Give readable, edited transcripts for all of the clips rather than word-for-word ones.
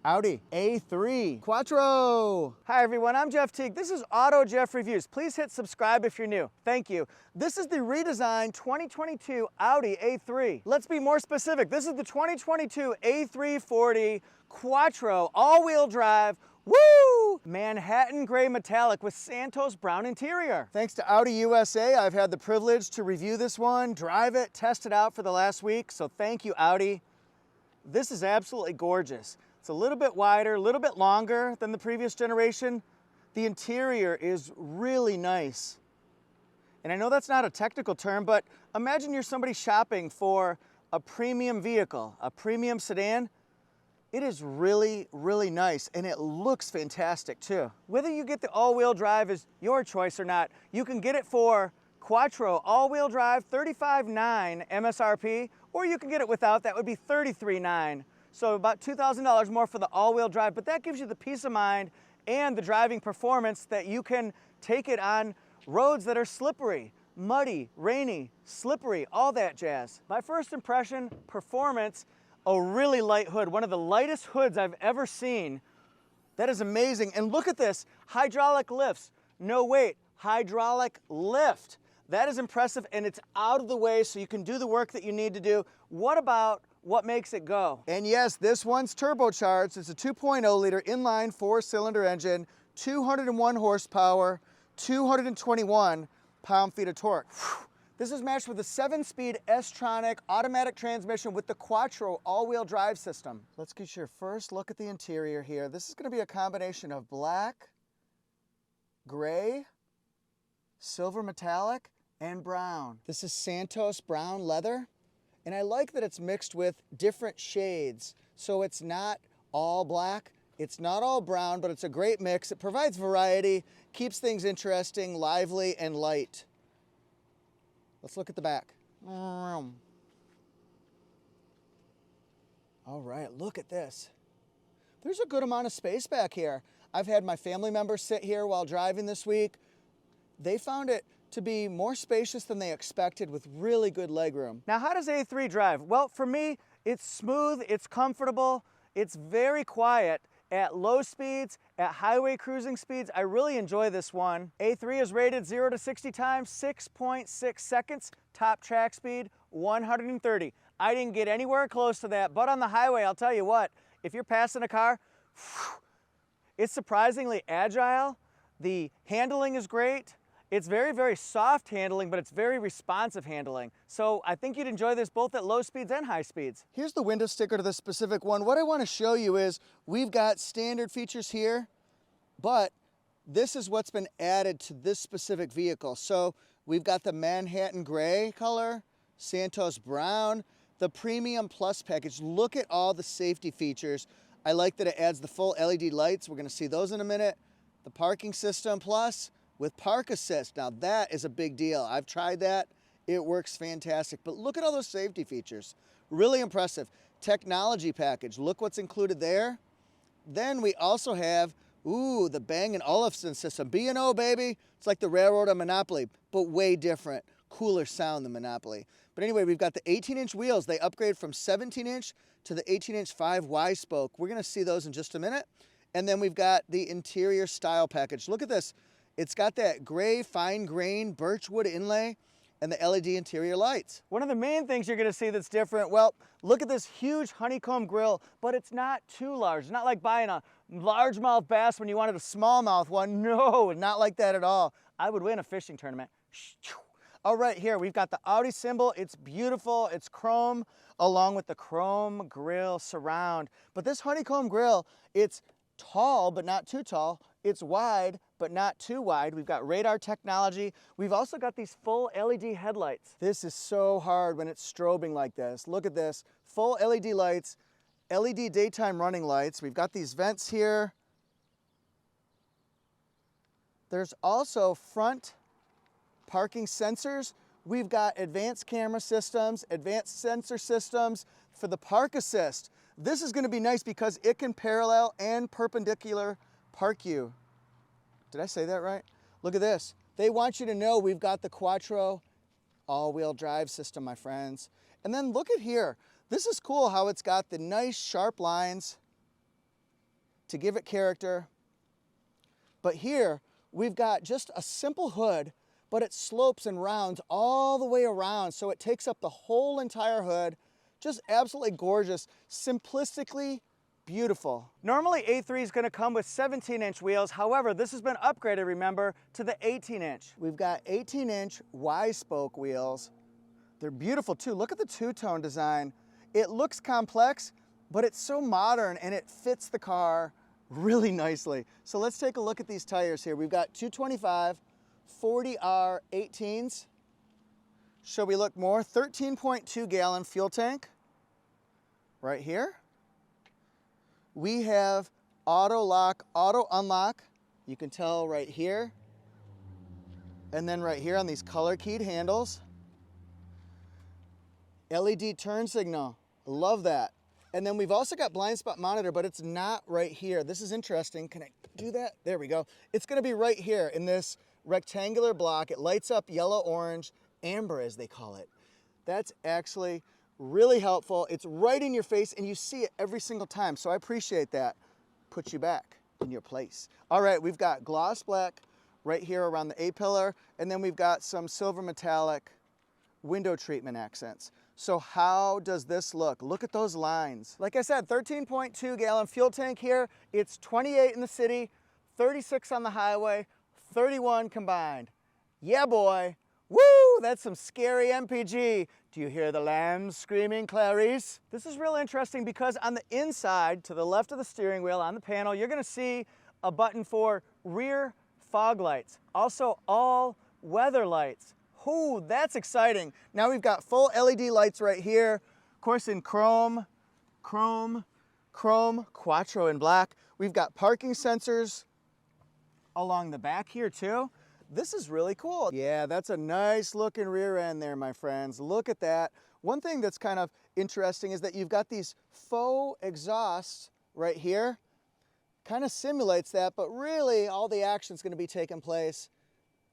Audi A3 Quattro. Hi everyone, I'm Jeff Teague. This is AutoJeff Reviews. Please hit subscribe if you're new. Thank you. This is the redesigned 2022 Audi A3. Let's be more specific. This is the 2022 A340 Quattro all-wheel drive. Woo! Manhattan gray metallic with Santos brown interior. Thanks to Audi USA, I've had the privilege to review this one, drive it, test it out for the last week. So thank you, Audi. This is absolutely gorgeous. It's a little bit wider, a little bit longer than the previous generation. The interior is really nice. And I know that's not a technical term, but imagine you're somebody shopping for a premium vehicle, a premium sedan. It is really, really nice, and it looks fantastic too. Whether you get the all-wheel drive is your choice or not, you can get it for Quattro all-wheel drive, $35,900 MSRP, or you can get it without. That would be $33,900. So about $2,000 more for the all-wheel drive, but that gives you the peace of mind and the driving performance that you can take it on roads that are slippery, muddy, rainy, slippery, all that jazz. My first impression, performance, a really light hood, one of the lightest hoods I've ever seen. That is amazing. And look at this, hydraulic lifts, no weight, hydraulic lift. That is impressive, and it's out of the way so you can do the work that you need to do. What about what makes it go? And yes, this one's turbocharged. It's a 2.0 liter inline 4-cylinder engine, 201 horsepower, 221 pound-feet of torque. Whew. This is matched with a 7-speed S-tronic automatic transmission with the Quattro all-wheel drive system. Let's get your first look at the interior here. This is going to be a combination of black, gray, silver metallic, and brown. This is Santos brown leather. And I like that it's mixed with different shades. So it's not all black, it's not all brown, but it's a great mix. It provides variety, keeps things interesting, lively, and light. Let's look at the back. All right, look at this. There's a good amount of space back here. I've had my family members sit here while driving this week. They found it to be more spacious than they expected with really good legroom. Now, how does A3 drive? Well, for me, it's smooth, it's comfortable, it's very quiet at low speeds, at highway cruising speeds. I really enjoy this one. A3 is rated 0 to 60 times, 6.6 seconds, top track speed, 130. I didn't get anywhere close to that, but on the highway, I'll tell you what, if you're passing a car, it's surprisingly agile. The handling is great. It's very, very soft handling, but it's very responsive handling. So I think you'd enjoy this both at low speeds and high speeds. Here's the window sticker to the specific one. What I want to show you is we've got standard features here, but this is what's been added to this specific vehicle. So we've got the Manhattan gray color, Santos brown, the Premium Plus package. Look at all the safety features. I like that it adds the full LED lights. We're going to see those in a minute. The parking system plus with park assist. Now that is a big deal. I've tried that. It works fantastic. But look at all those safety features. Really impressive. Technology package. Look what's included there. Then we also have, the Bang & Olufsen system. B&O, baby. It's like the railroad on Monopoly, but way different. Cooler sound than Monopoly. But anyway, we've got the 18-inch wheels. They upgrade from 17-inch to the 18-inch 5Y spoke. We're going to see those in just a minute. And then we've got the interior style package. Look at this. It's got that gray fine grain birchwood inlay and the LED interior lights. One of the main things you're gonna see that's different, well, look at this huge honeycomb grille, but it's not too large. It's not like buying a largemouth bass when you wanted a smallmouth one. No, not like that at all. I would win a fishing tournament. All right, here we've got the Audi symbol. It's beautiful, it's chrome, along with the chrome grille surround. But this honeycomb grille, it's tall, but not too tall. It's wide, but not too wide. We've got radar technology. We've also got these full LED headlights. This is so hard when it's strobing like this. Look at this, full LED lights, LED daytime running lights. We've got these vents here. There's also front parking sensors. We've got advanced camera systems, advanced sensor systems for the park assist. This is going to be nice because it can parallel and perpendicular park you. Did I say that right? Look at this. They want you to know we've got the Quattro all-wheel drive system, my friends. And then look at here. This is cool how it's got the nice sharp lines to give it character. But here, we've got just a simple hood, but it slopes and rounds all the way around, so it takes up the whole entire hood. Just absolutely gorgeous, simplistically beautiful. Normally A3 is going to come with 17-inch wheels. However, this has been upgraded, remember, to the 18-inch. We've got 18-inch Y-spoke wheels. They're beautiful too. Look at the two-tone design. It looks complex, but it's so modern and it fits the car really nicely. So let's take a look at these tires here. We've got 225 40R 18s. Shall we look more? 13.2 gallon fuel tank right here. We have auto lock, auto unlock. You can tell right here. And then right here on these color keyed handles. LED turn signal, love that. And then we've also got blind spot monitor, but it's not right here. This is interesting. Can I do that? There we go. It's gonna be right here in this rectangular block. It lights up yellow, orange, amber as they call it. That's actually really helpful. It's right in your face and you see it every single time. So I appreciate that. Puts you back in your place. All right, we've got gloss black right here around the A-pillar, and then we've got some silver metallic window treatment accents. So how does this look? Look at those lines. Like I said, 13.2 gallon fuel tank here. It's 28 in the city, 36 on the highway, 31 combined. Yeah, boy. Woo, that's some scary MPG. Do you hear the lambs screaming, Clarice? This is real interesting because on the inside, to the left of the steering wheel on the panel, you're gonna see a button for rear fog lights. Also all weather lights. Ooh, that's exciting. Now we've got full LED lights right here. Of course in chrome, quattro in black. We've got parking sensors along the back here too. This is really cool. Yeah, that's a nice looking rear end there, my friends. Look at that. One thing that's kind of interesting is that you've got these faux exhausts right here. Kind of simulates that, but really all the action's gonna be taking place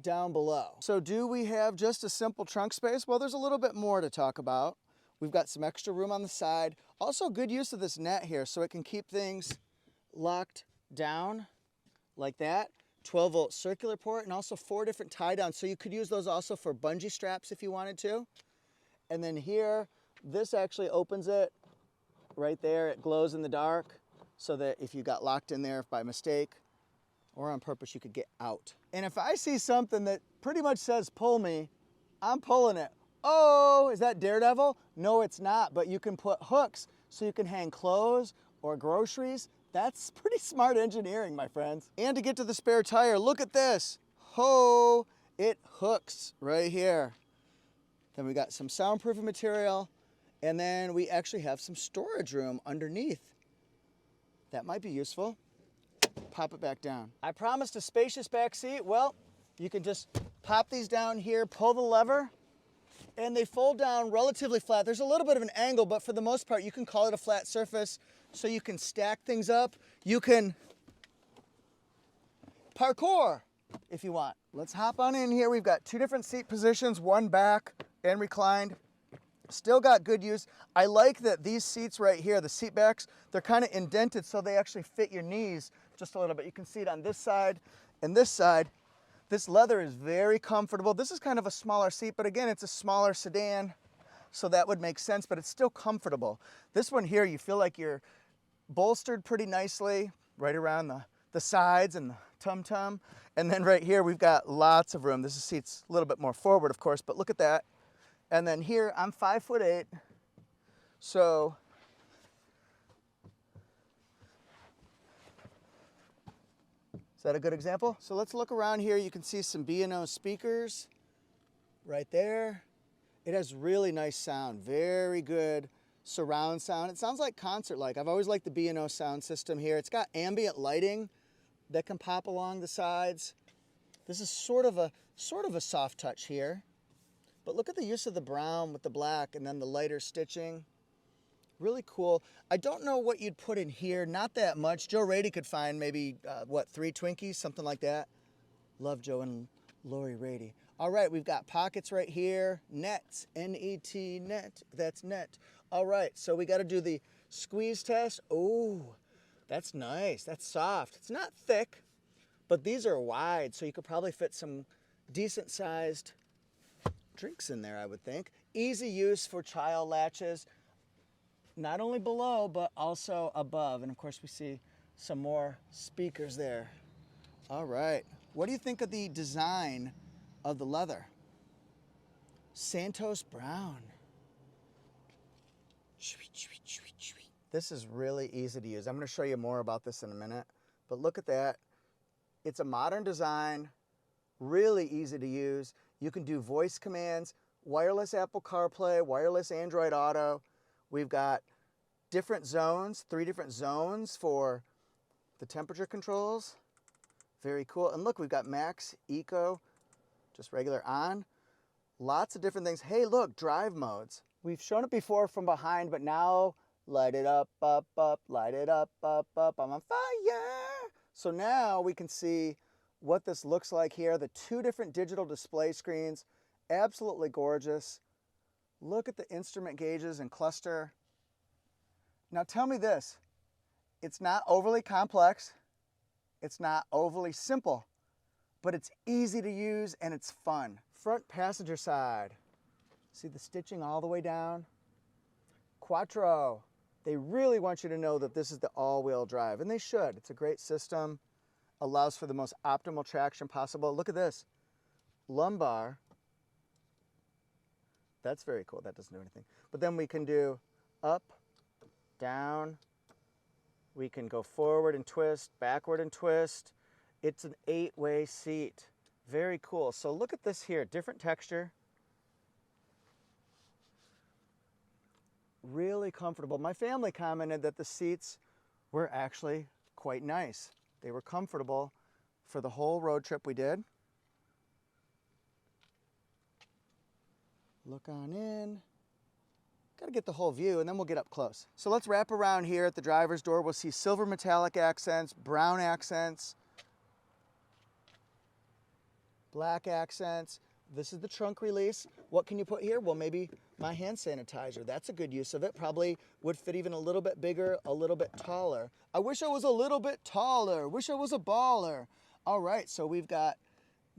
down below. So do we have just a simple trunk space? Well, there's a little bit more to talk about. We've got some extra room on the side. Also good use of this net here so it can keep things locked down like that. 12-volt circular port and also 4 different tie downs. So you could use those also for bungee straps if you wanted to. And then here, this actually opens it right there. It glows in the dark so that if you got locked in there by mistake or on purpose, you could get out. And if I see something that pretty much says pull me, I'm pulling it. Oh, is that Daredevil? No, it's not, but you can put hooks so you can hang clothes or groceries. That's pretty smart engineering, my friends. And to get to the spare tire, look at this. Ho, it hooks right here. Then we got some soundproofing material, and then we actually have some storage room underneath. That might be useful. Pop it back down. I promised a spacious back seat. Well, you can just pop these down here, pull the lever, and they fold down relatively flat. There's a little bit of an angle, but for the most part, you can call it a flat surface. So you can stack things up. You can parkour if you want. Let's hop on in here. We've got 2 different seat positions, one back and reclined. Still got good use. I like that these seats right here, the seat backs, they're kind of indented so they actually fit your knees just a little bit. You can see it on this side and this side. This leather is very comfortable. This is kind of a smaller seat, but again, it's a smaller sedan, so that would make sense, but it's still comfortable. This one here, you feel like you're bolstered pretty nicely right around the sides and the tum-tum. And then right here, we've got lots of room. This seat's a little bit more forward, of course, but look at that. And then here, I'm 5'8", so is that a good example? So let's look around here. You can see some B&O speakers right there. It has really nice sound, very good surround sound. It sounds like concert-like. I've always liked the B&O sound system here. It's got ambient lighting that can pop along the sides. This is sort of a soft touch here. But look at the use of the brown with the black and then the lighter stitching. Really cool. I don't know what you'd put in here. Not that much. Joe Rady could find maybe, 3 Twinkies, something like that. Love Joe and Lori Rady. All right, we've got pockets right here. Nets, N-E-T, net. That's net. All right, so we got to do the squeeze test. Oh, That's nice. That's soft. It's not thick, but these are wide, so you could probably fit some decent sized drinks in there, I would think. Easy use for child latches, not only below, but also above. And of course, we see some more speakers there. All right. What do you think of the design of the leather? Santos brown. This is really easy to use. I'm going to show you more about this in a minute, but look at that. It's a modern design, really easy to use. You can do voice commands, wireless Apple CarPlay, wireless Android Auto. We've got different zones, 3 different zones for the temperature controls. Very cool. And look, we've got max, eco, just regular on. Lots of different things. Hey, look, drive modes. We've shown it before from behind, but now light it up, up, up, light it up, up, up, I'm on fire. So now we can see what this looks like here. The 2 different digital display screens, absolutely gorgeous. Look at the instrument gauges and cluster. Now tell me this, it's not overly complex, it's not overly simple, but it's easy to use and it's fun. Front passenger side, see the stitching all the way down? Quattro. They really want you to know that this is the all-wheel drive, and they should. It's a great system, allows for the most optimal traction possible. Look at this, lumbar. That's very cool. That doesn't do anything. But then we can do up, down. We can go forward and twist, backward and twist. It's an 8-way seat. Very cool. So look at this here, different texture. Really comfortable. My family commented that the seats were actually quite nice. They were comfortable for the whole road trip we did. Look on in. Got to get the whole view and then we'll get up close. So let's wrap around here at the driver's door. We'll see silver metallic accents, brown accents, black accents. This is the trunk release. What can you put here? Well, maybe my hand sanitizer. That's a good use of it. Probably would fit even a little bit bigger, a little bit taller. I wish I was a little bit taller. Wish I was a baller. All right, so we've got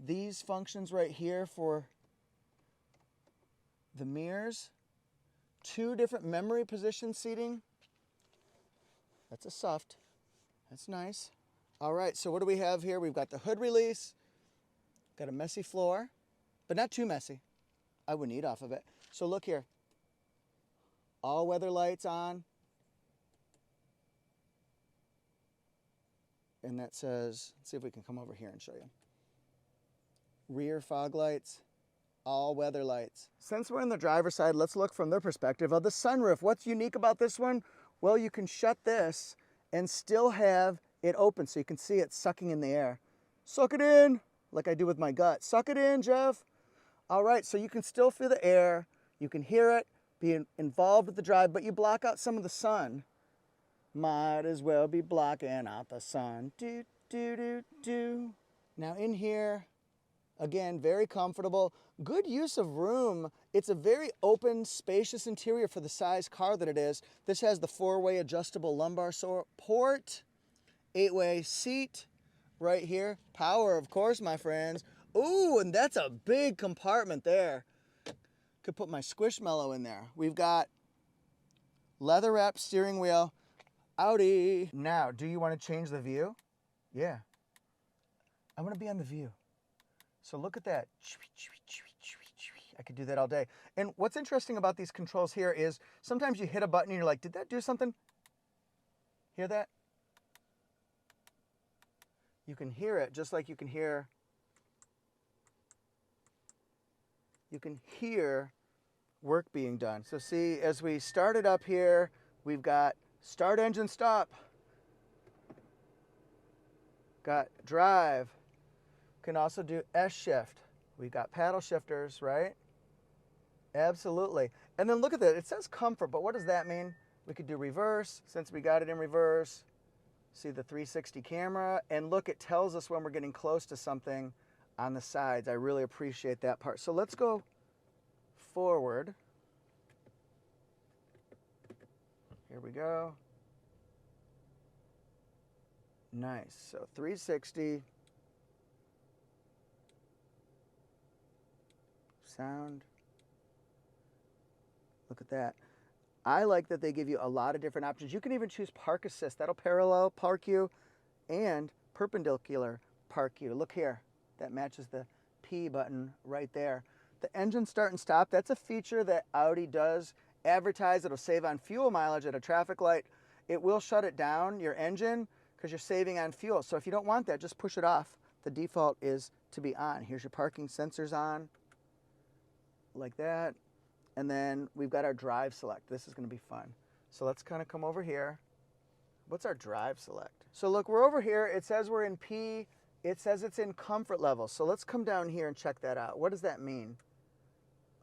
these functions right here for the mirrors. 2 different memory position seating. That's a soft. That's nice. All right, so what do we have here? We've got the hood release. Got a messy floor, but not too messy. I wouldn't eat off of it. So look here. All weather lights on. And that says, let's see if we can come over here and show you. Rear fog lights. All weather lights. Since we're on the driver's side, let's look from their perspective of the sunroof. What's unique about this one? Well, you can shut this and still have it open so you can see it sucking in the air. Suck it in, like I do with my gut. Suck it in, Jeff. All right, so you can still feel the air. You can hear it, be involved with the drive, but you block out some of the sun. Might as well be blocking out the sun. Do, do, do, do. Now in here, again, very comfortable. Good use of room. It's a very open, spacious interior for the size car that it is. This has the 4-way adjustable lumbar support, 8-way seat right here. Power, of course, my friends. Ooh, and that's a big compartment there. Could put my Squishmallow in there. We've got leather-wrapped steering wheel. Audi. Now, do you want to change the view? Yeah. I want to be on the view. So look at that. I could do that all day. And what's interesting about these controls here is sometimes you hit a button and you're like, did that do something? Hear that? You can hear it just like you can hear work being done. So see, as we started up here, we've got start engine stop. Got drive. Can also do S shift. We've got paddle shifters, right? Absolutely. And then look at that. It says comfort, but what does that mean? We could do reverse. Since we got it in reverse, see the 360 camera. And look, it tells us when we're getting close to something on the sides. I really appreciate that part. So let's go forward. Here we go. Nice. So 360. Sound. Look at that. I like that they give you a lot of different options. You can even choose park assist. That'll parallel park you and perpendicular park you. Look here. That matches the P button right there. The engine start and stop, that's a feature that Audi does advertise. It'll save on fuel mileage at a traffic light. It will shut it down, your engine, because you're saving on fuel. So if you don't want that, just push it off. The default is to be on. Here's your parking sensors on, like that. And then we've got our drive select. This is going to be fun. So let's kind of come over here. What's our drive select? So look, we're over here. It says we're in P. It says it's in comfort level. So let's come down here and check that out. What does that mean?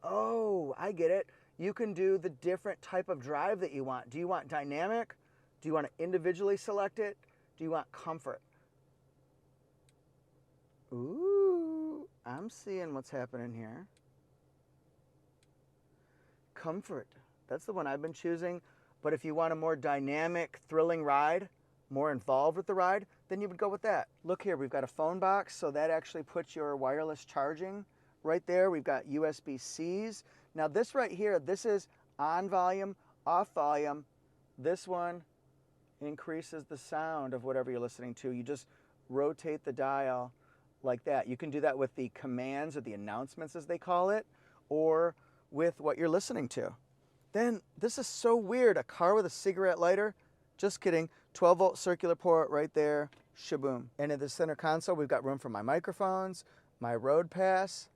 Oh, I get it. You can do the different type of drive that you want. Do you want dynamic? Do you want to individually select it? Do you want comfort? Ooh, I'm seeing what's happening here. Comfort. That's the one I've been choosing. But if you want a more dynamic, thrilling ride, more involved with the ride, then you would go with that. Look here, we've got a phone box, so that actually puts your wireless charging right there. We've got USB-Cs. Now this right here, this is on volume, off volume. This one increases the sound of whatever you're listening to. You just rotate the dial like that. You can do that with the commands or the announcements as they call it, or with what you're listening to. Then this is so weird, a car with a cigarette lighter. Just kidding, 12-volt circular port right there, shaboom. And in the center console, we've got room for my microphones, my road pass.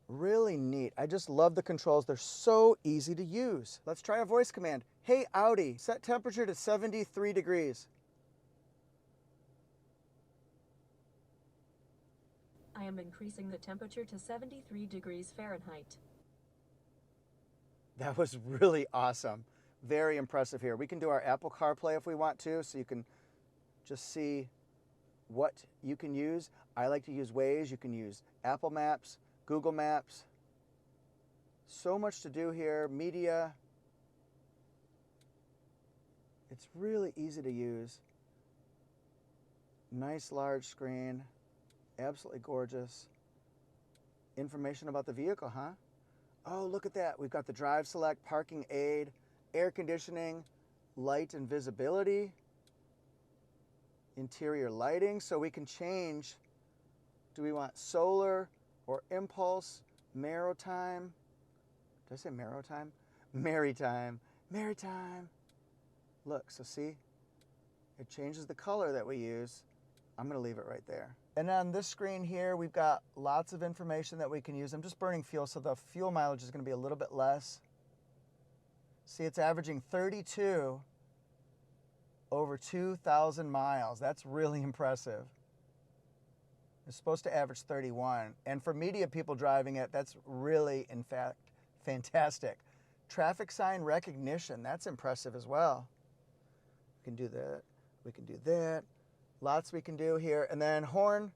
Really neat. I just love the controls. They're so easy to use. Let's try a voice command. Hey Audi, set temperature to 73 degrees. I am increasing the temperature to 73 degrees Fahrenheit. That was really awesome. Very impressive here. We can do our Apple CarPlay if we want to, so you can just see what you can use. I like to use Waze. You can use Apple Maps, Google Maps. So much to do here. Media. It's really easy to use. Nice large screen. Absolutely gorgeous. Information about the vehicle, huh? Oh, look at that. We've got the drive select, parking aid, air conditioning, light and visibility, interior lighting. So we can change, do we want solar or impulse, maritime? Did I say maritime? Maritime, maritime. Look, so see, it changes the color that we use. I'm gonna leave it right there. And on this screen here, we've got lots of information that we can use. I'm just burning fuel, so the fuel mileage is gonna be a little bit less. See, it's averaging 32 over 2,000 miles. That's really impressive. It's supposed to average 31. And for media people driving it, that's really, in fact, fantastic. Traffic sign recognition, that's impressive as well. We can do that, we can do that. Lots we can do here. And then horn,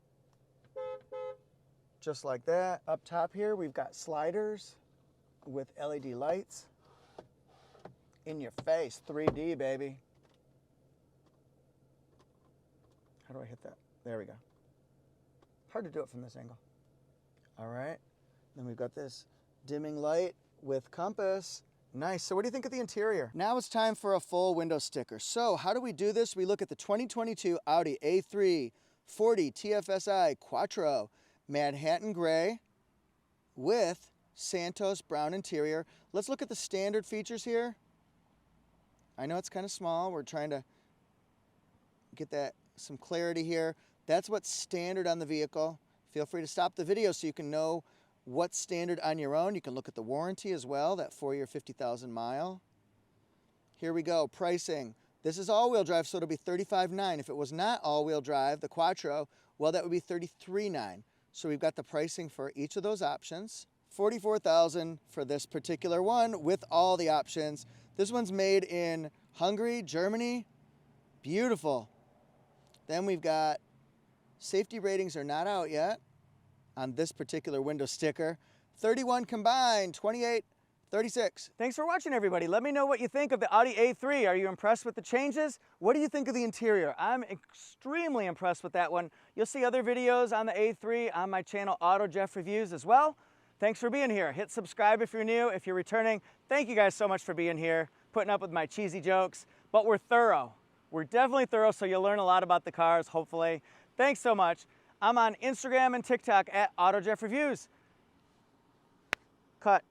just like that. Up top here, we've got sliders with LED lights. In your face, 3D, baby. How do I hit that? There we go. Hard to do it from this angle. All right. Then we've got this dimming light with compass. Nice. So what do you think of the interior? Now it's time for a full window sticker. So how do we do this? We look at the 2022 Audi A3 40 TFSI Quattro Manhattan Gray with Santos brown interior. Let's look at the standard features here. I know it's kind of small. We're trying to get that some clarity here. That's what's standard on the vehicle. Feel free to stop the video so you can know what's standard on your own. You can look at the warranty as well, that 4-year 50,000 mile. Here we go, pricing. This is all-wheel drive, so it'll be $35,900. If it was not all-wheel drive, the Quattro, well, that would be $33,900. So we've got the pricing for each of those options. $44,000 for this particular one with all the options. This one's made in Hungary, Germany. Beautiful. Then we've got safety ratings are not out yet on this particular window sticker. 31 combined, 28, 36. Thanks for watching, everybody. Let me know what you think of the Audi A3. Are you impressed with the changes? What do you think of the interior? I'm extremely impressed with that one. You'll see other videos on the A3 on my channel, AutoJeff Reviews, as well. Thanks for being here. Hit subscribe if you're new. If you're returning, thank you guys so much for being here, putting up with my cheesy jokes. But we're thorough. We're definitely thorough, so you'll learn a lot about the cars, hopefully. Thanks so much. I'm on Instagram and TikTok at AutoJeff Reviews. Cut.